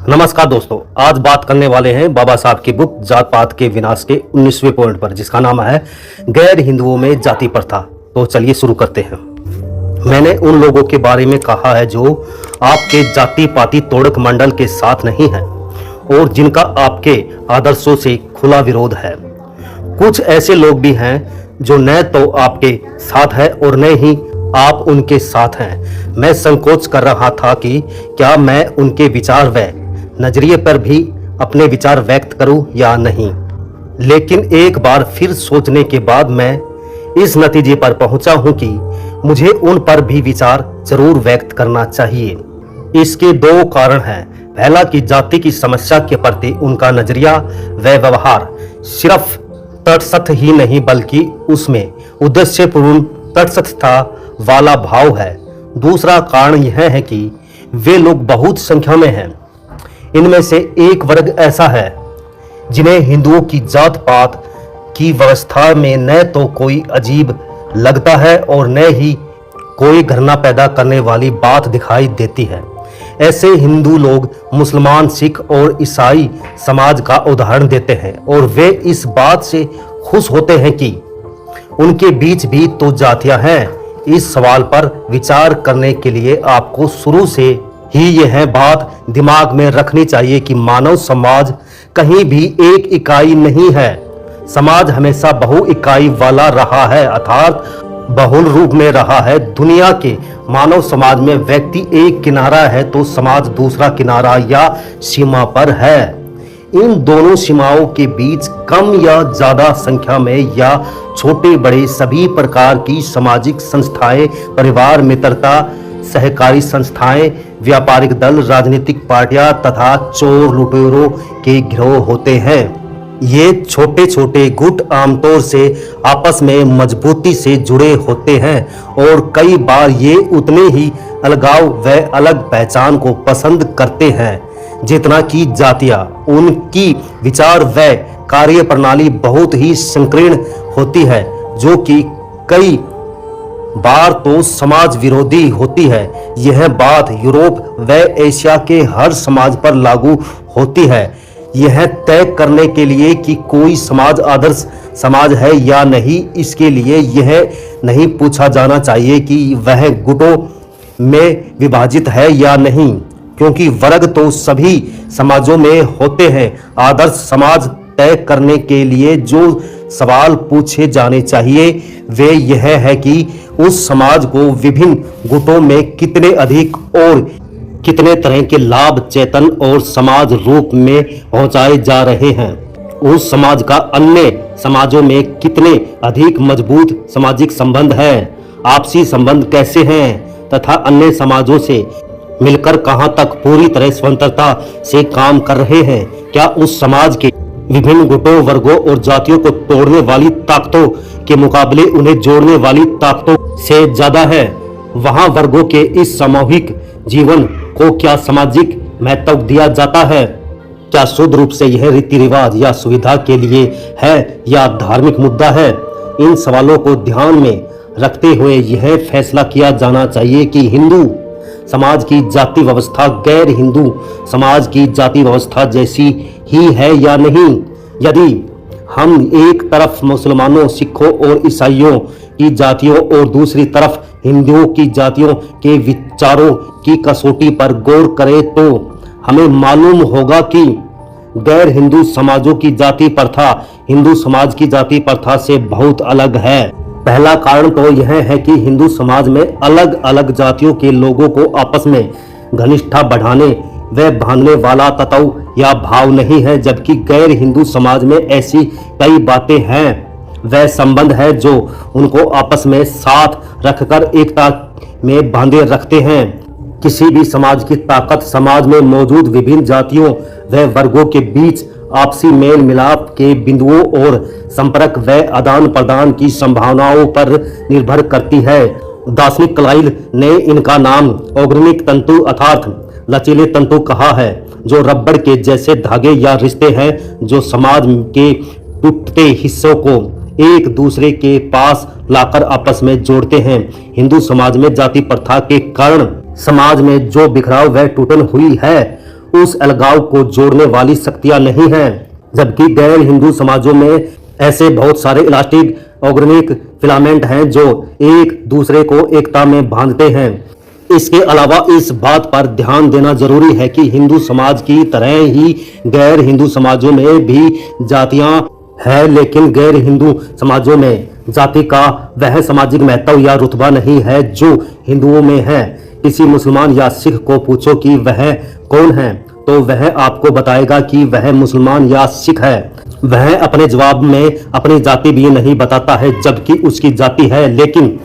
नमस्कार दोस्तों, आज बात करने वाले हैं बाबा साहब की बुक जात पात के विनाश के 19वें पॉइंट पर, जिसका नाम है गैर हिंदुओं में जाति प्रथा। तो चलिए शुरू करते हैं। मैंने उन लोगों के बारे में कहा है जो आपके जाति पाति तोड़क मंडल के साथ नहीं है और जिनका आपके आदर्शों से खुला विरोध है। कुछ ऐसे लोग भी हैं जो न तो आपके साथ है और न ही आप उनके साथ हैं। मैं संकोच कर रहा था कि क्या मैं उनके विचार व नजरिए पर भी अपने विचार व्यक्त करूं या नहीं, लेकिन एक बार फिर सोचने के बाद मैं इस नतीजे पर पहुंचा हूं कि मुझे उन पर भी विचार जरूर व्यक्त करना चाहिए। इसके दो कारण हैं। पहला कि जाति की समस्या के प्रति उनका नजरिया व व्यवहार सिर्फ तटस्थ ही नहीं बल्कि उसमें उद्देश्यपूर्ण तटस्थता वाला भाव है। दूसरा कारण यह है कि वे लोग बहुत संख्या में हैं। इनमें से एक वर्ग ऐसा है जिन्हें हिंदुओं की जात पात की व्यवस्था में न तो कोई अजीब लगता है और न ही कोई घृणा पैदा करने वाली बात दिखाई देती है। ऐसे हिंदू लोग मुसलमान, सिख और ईसाई समाज का उदाहरण देते हैं और वे इस बात से खुश होते हैं कि उनके बीच भी तो जातियां हैं। इस सवाल पर विचार करने के लिए आपको शुरू से ही यह बात दिमाग में रखनी चाहिए कि मानव समाज कहीं भी एक इकाई नहीं है। समाज हमेशा बहु इकाई वाला रहा है, अर्थात बहुल रूप में रहा है। दुनिया के मानव समाज में व्यक्ति एक किनारा है तो समाज दूसरा किनारा या सीमा पर है। इन दोनों सीमाओं के बीच कम या ज्यादा संख्या में या छोटे बड़े सभी प्रकार की सामाजिक संस्थाएं, परिवार, मित्रता, सहकारी संस्थाएं, व्यापारिक दल, राजनीतिक पार्टियां तथा चोर लुटेरों के गिरोह होते हैं। ये छोटे छोटे गुट आमतौर से आपस में मजबूती से जुड़े होते हैं और कई बार ये उतने ही अलगाव व अलग पहचान को पसंद करते हैं जितना कि जातियां। उनकी विचार व कार्य प्रणाली बहुत ही संकीर्ण होती है, जो कि कई बार तो समाज विरोधी होती है। यह बात यूरोप व एशिया के हर समाज पर लागू होती है। यह तय करने के लिए कि कोई समाज आदर्श समाज है या नहीं, इसके लिए यह नहीं पूछा जाना चाहिए कि वह गुटों में विभाजित है या नहीं, क्योंकि वर्ग तो सभी समाजों में होते हैं। आदर्श समाज तय करने के लिए जो सवाल पूछे जाने चाहिए वे यह है कि उस समाज को विभिन्न गुटों में कितने अधिक और कितने तरह के लाभ चेतन और समाज रूप में पहुंचाए जा रहे हैं। उस समाज का अन्य समाजों में कितने अधिक मजबूत सामाजिक संबंध है, आपसी संबंध कैसे हैं तथा अन्य समाजों से मिलकर कहां तक पूरी तरह स्वतंत्रता से काम कर रहे हैं। क्या उस समाज के विभिन्न गुटों, वर्गों और जातियों को तोड़ने वाली ताकतों के मुकाबले उन्हें जोड़ने वाली ताकतों से ज्यादा है। वहां वर्गों के इस सामूहिक जीवन को क्या सामाजिक महत्व दिया जाता है? क्या शुद्ध रूप से यह रीति रिवाज या सुविधा के लिए है या धार्मिक मुद्दा है? इन सवालों को ध्यान में रखते हुए यह फैसला किया जाना चाहिए कि हिंदू समाज की जाति व्यवस्था गैर हिंदू समाज की जाति व्यवस्था जैसी ही है या नहीं। यदि हम एक तरफ मुसलमानों, सिखों और ईसाइयों की जातियों और दूसरी तरफ हिंदुओं की जातियों के विचारों की कसौटी पर गौर करें तो हमें मालूम होगा कि गैर हिंदू समाजों की जाति प्रथा हिंदू समाज की जाति प्रथा से बहुत अलग है। पहला कारण तो यह है कि हिंदू समाज में अलग अलग जातियों के लोगों को आपस में घनिष्ठता बढ़ाने व बांधने वाला तत्व या भाव नहीं है, जबकि गैर हिंदू समाज में ऐसी कई बातें हैं वह संबंध है जो उनको आपस में साथ रखकर एकता में बांधे रखते हैं। किसी भी समाज की ताकत समाज में मौजूद विभिन्न जातियों व वर्गों के बीच आपसी मेल मिलाप के बिंदुओं और संपर्क व आदान प्रदान की संभावनाओं पर निर्भर करती है। दार्शनिक क्लाइल ने इनका नाम ऑर्गेनिक तंतु अर्थात लचीले तंतु कहा है, जो रबड़ के जैसे धागे या रिश्ते हैं जो समाज के टूटते हिस्सों को एक दूसरे के पास लाकर आपस में जोड़ते हैं। हिंदू समाज में जाति प्रथा के कारण समाज में जो बिखराव व टूटन हुई है, उस अलगाव को जोड़ने वाली शक्तियां नहीं हैं। जबकि गैर हिंदू समाजों में ऐसे बहुत सारे इलास्टिक ऑर्गेनिक फिलामेंट हैं जो एक दूसरे को एकता में बांधते हैं। इसके अलावा इस बात पर ध्यान देना जरूरी है कि हिंदू समाज की तरह ही गैर हिंदू समाजों में भी जातियां हैं, लेकिन गैर हिंदू समाजों में जाति का वह सामाजिक महत्व या रुतबा नहीं है जो हिंदुओं में है। किसी मुसलमान या सिख को पूछो कि वह कौन है, तो वह आपको बताएगा कि वह मुसलमान या सिख है। वह अपने जवाब में अपनी जाति भी नहीं बताता है, जबकि उसकी जाति है, लेकिन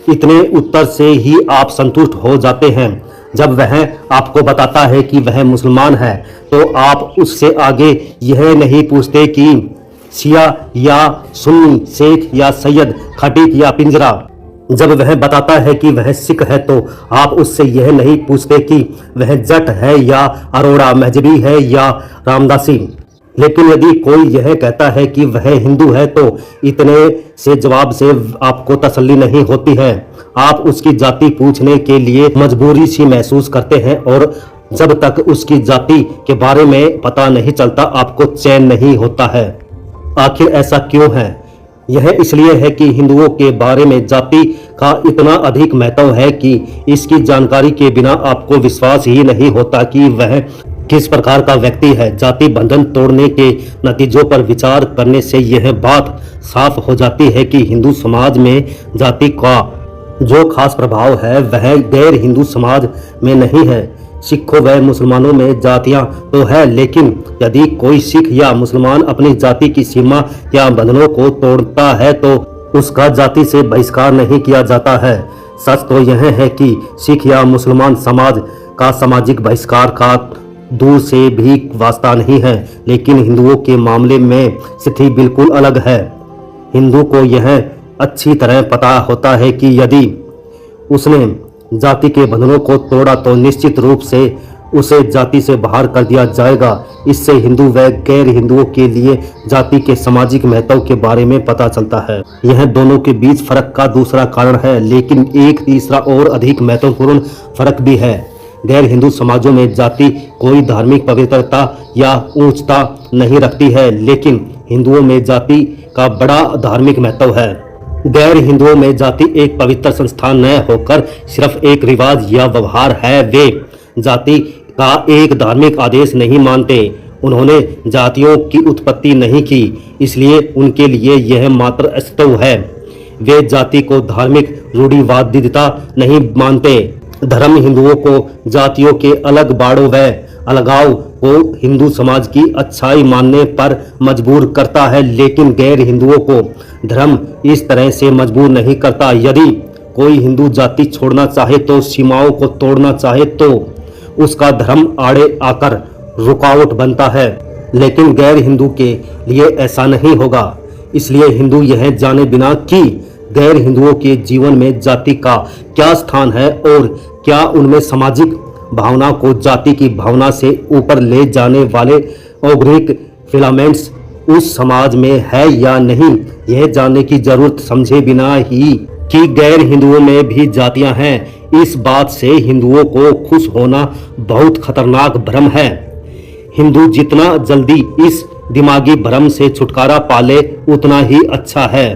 इतने उत्तर से ही आप संतुष्ट हो जाते हैं। जब वह आपको बताता है कि वह मुसलमान है, तो आप उससे आगे यह नहीं पूछते कि शिया या सुन्नी, शेख या सैयद, खटीक या पिंजरा। जब वह बताता है कि वह सिख है, तो आप उससे यह नहीं पूछते कि वह जट है या अरोड़ा, मजहबी है या रामदासी। लेकिन यदि कोई यह कहता है कि वह हिंदू है, तो इतने से जवाब से आपको तसल्ली नहीं होती है। आप उसकी जाति पूछने के लिए मजबूरी सी महसूस करते हैं, और जब तक उसकी जाति के बारे में पता नहीं चलता, आपको चैन नहीं होता है। आखिर ऐसा क्यों है? यह इसलिए है कि हिंदुओं के बारे में जाति का इतना अधिक महत्व है कि इसकी जानकारी के बिना आपको विश्वास ही नहीं होता कि वह किस प्रकार का व्यक्ति है। जाति बंधन तोड़ने के नतीजों पर विचार करने से यह बात साफ हो जाती है कि हिंदू समाज में जाति का जो खास प्रभाव है वह गैर हिंदू समाज में नहीं है। सिखों व मुसलमानों में जातियां तो है, लेकिन यदि कोई सिख या मुसलमान अपनी जाति की सीमा या बंधनों को तोड़ता है, तो उसका जाति से बहिष्कार नहीं किया जाता है। सच तो यह है कि सिख या मुसलमान समाज का सामाजिक बहिष्कार का दूर से भी वास्ता नहीं है, लेकिन हिंदुओं के मामले में स्थिति बिल्कुल अलग है। हिंदू को यह अच्छी तरह पता होता है कि यदि उसने जाति के बंधनों को तोड़ा तो निश्चित रूप से उसे जाति से बाहर कर दिया जाएगा। इससे हिंदू व गैर हिंदुओं के लिए जाति के सामाजिक महत्व के बारे में पता चलता है। यह दोनों के बीच फर्क का दूसरा कारण है, लेकिन एक तीसरा और अधिक महत्वपूर्ण फर्क भी है। गैर हिंदू समाजों में जाति कोई धार्मिक पवित्रता या ऊंचता नहीं रखती है, लेकिन हिंदुओं में जाति का बड़ा धार्मिक महत्व है। गैर हिंदुओं में जाति एक पवित्र संस्थान न होकर सिर्फ एक रिवाज या व्यवहार है। वे जाति का एक धार्मिक आदेश नहीं मानते। उन्होंने जातियों की उत्पत्ति नहीं की, इसलिए उनके लिए यह मात्र अस्तित्व है। वे जाति को धार्मिक रूढ़िवादिता नहीं मानते। धर्म हिंदुओं को जातियों के अलग बाड़ों व अलगाव को हिंदू समाज की अच्छाई मानने पर मजबूर करता है, लेकिन गैर हिंदुओं को धर्म इस तरह से मजबूर नहीं करता। यदि कोई हिंदू जाति छोड़ना चाहे, तो सीमाओं को तोड़ना चाहे, तो उसका धर्म आड़े आकर रुकावट बनता है, लेकिन गैर हिंदू के लिए ऐसा नहीं होगा। इसलिए हिंदू यह जाने बिना कि गैर हिंदुओं के जीवन में जाति का क्या स्थान है और क्या उनमें सामाजिक भावना को जाति की भावना से ऊपर ले जाने वाले ऑर्गेनिक फिलामेंट्स उस समाज में है या नहीं, यह जानने की जरूरत समझे बिना ही कि गैर हिंदुओं में भी जातियां हैं, इस बात से हिंदुओं को खुश होना बहुत खतरनाक भ्रम है। हिंदू जितना जल्दी इस दिमागी भ्रम से छुटकारा पाले, उतना ही अच्छा है।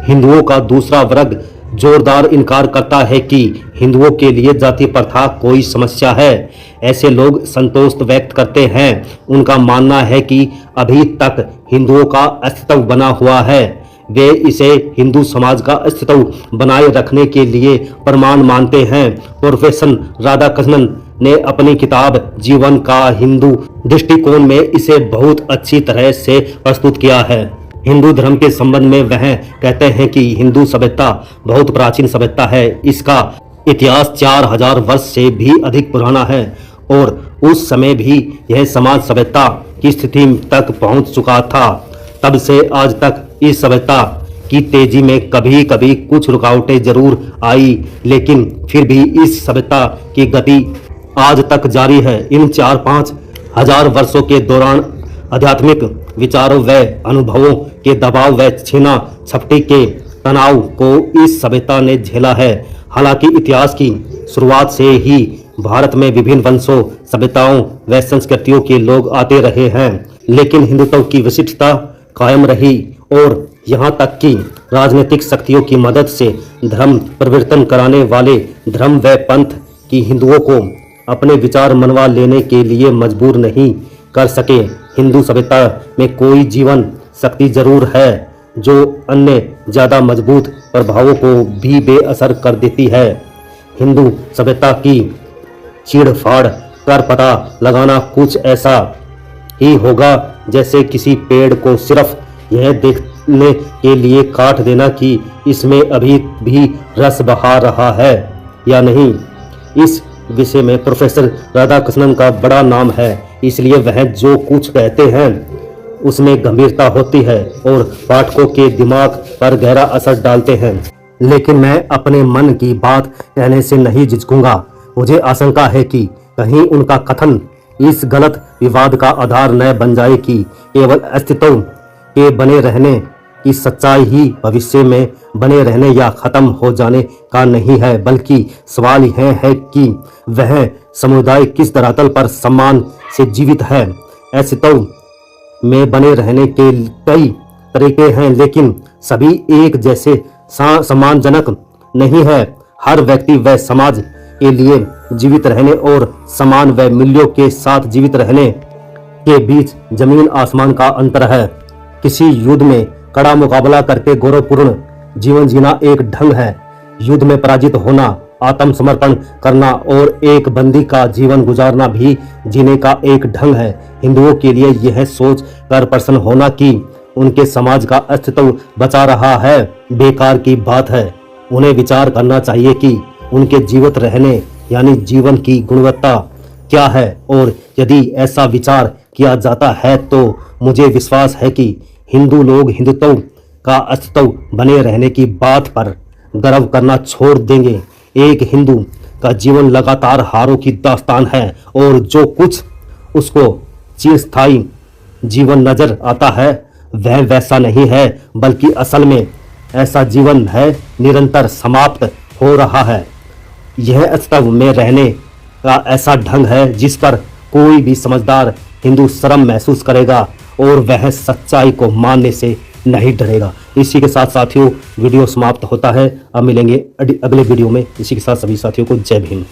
हिंदुओं का दूसरा वर्ग जोरदार इनकार करता है कि हिंदुओं के लिए जाति प्रथा कोई समस्या है। ऐसे लोग संतोष व्यक्त करते हैं। उनका मानना है कि अभी तक हिंदुओं का अस्तित्व बना हुआ है। वे इसे हिंदू समाज का अस्तित्व बनाए रखने के लिए प्रमाण मानते हैं। प्रोफेसर राधाकृष्णन ने अपनी किताब जीवन का हिंदू दृष्टिकोण में इसे बहुत अच्छी तरह से प्रस्तुत किया है। हिंदू धर्म के संबंध में वह कहते हैं कि हिंदू सभ्यता बहुत प्राचीन सभ्यता है। इसका इतिहास 4000 वर्ष से भी अधिक पुराना है और उस समय भी यह समाज सभ्यता की स्थिति तक पहुंच चुका था। तब से आज तक इस सभ्यता की तेजी में कभी कभी कुछ रुकावटें जरूर आई, लेकिन फिर भी इस सभ्यता की गति आज तक जारी है। इन 4-5 हजार वर्षों के दौरान आध्यात्मिक विचारों व अनुभवों के दबाव व छीना झपटी के तनाव को इस सभ्यता ने झेला है। हालांकि इतिहास की शुरुआत से ही भारत में विभिन्न वंशों, सभ्यताओं व संस्कृतियों के लोग आते रहे हैं, लेकिन हिंदुत्व की विशिष्टता कायम रही और यहाँ तक कि राजनीतिक शक्तियों की मदद से धर्म परिवर्तन कराने वाले धर्म व पंथ की हिंदुओं को अपने विचार मनवा लेने के लिए मजबूर नहीं कर सके। हिंदू सभ्यता में कोई जीवन शक्ति जरूर है जो अन्य ज़्यादा मजबूत प्रभावों को भी बेअसर कर देती है। हिंदू सभ्यता की चीड़-फाड़ कर पता लगाना कुछ ऐसा ही होगा जैसे किसी पेड़ को सिर्फ यह देखने के लिए काट देना कि इसमें अभी भी रस बहा रहा है या नहीं। इस विषय में प्रोफेसर राधाकृष्णन का बड़ा नाम है, इसलिए वह जो कुछ कहते हैं उसमें गंभीरता होती है और पाठकों के दिमाग पर गहरा असर डालते हैं। लेकिन मैं अपने मन की बात कहने से नहीं झिझकूंगा। मुझे आशंका है कि कहीं उनका कथन इस गलत विवाद का आधार न बन जाए कि केवल अस्तित्व के बने रहने की सच्चाई ही भविष्य में बने रहने या खत्म हो जाने का नहीं है, बल्कि सवाल यह है कि वह समुदाय किस धरातल पर सम्मान से जीवित है। अस्तित्व में बने रहने के कई तरीके हैं, लेकिन सभी एक जैसे सम्मानजनक नहीं है। हर व्यक्ति व समाज के लिए जीवित रहने और समान व मूल्यों के साथ जीवित रहने के बीच जमीन आसमान का अंतर है। किसी युद्ध में कड़ा मुकाबला करके गौरवपूर्ण जीवन जीना एक ढंग है, युद्ध में पराजित होना, आत्मसमर्पण करना और एक बंदी का जीवन गुजारना भी जीने का एक ढंग है। हिंदुओं के लिए यह सोच कर प्रसन्न होना कि उनके समाज का अस्तित्व बचा रहा है बेकार की बात है। उन्हें विचार करना चाहिए कि उनके जीवित रहने यानी जीवन की गुणवत्ता क्या है, और यदि ऐसा विचार किया जाता है तो मुझे विश्वास है कि हिंदू लोग हिंदुत्व का अस्तित्व बने रहने की बात पर गर्व करना छोड़ देंगे। एक हिंदू का जीवन लगातार हारों की दास्तान है और जो कुछ उसको चिरस्थायी जीवन नजर आता है वह वैसा नहीं है, बल्कि असल में ऐसा जीवन है निरंतर समाप्त हो रहा है। यह अस्तित्व में रहने का ऐसा ढंग है जिस पर कोई भी समझदार हिंदू शर्म महसूस करेगा और वह सच्चाई को मानने से नहीं डरेगा। इसी के साथ साथियों वीडियो समाप्त होता है। अब मिलेंगे अगले वीडियो में। इसी के साथ सभी साथियों को जय भीम।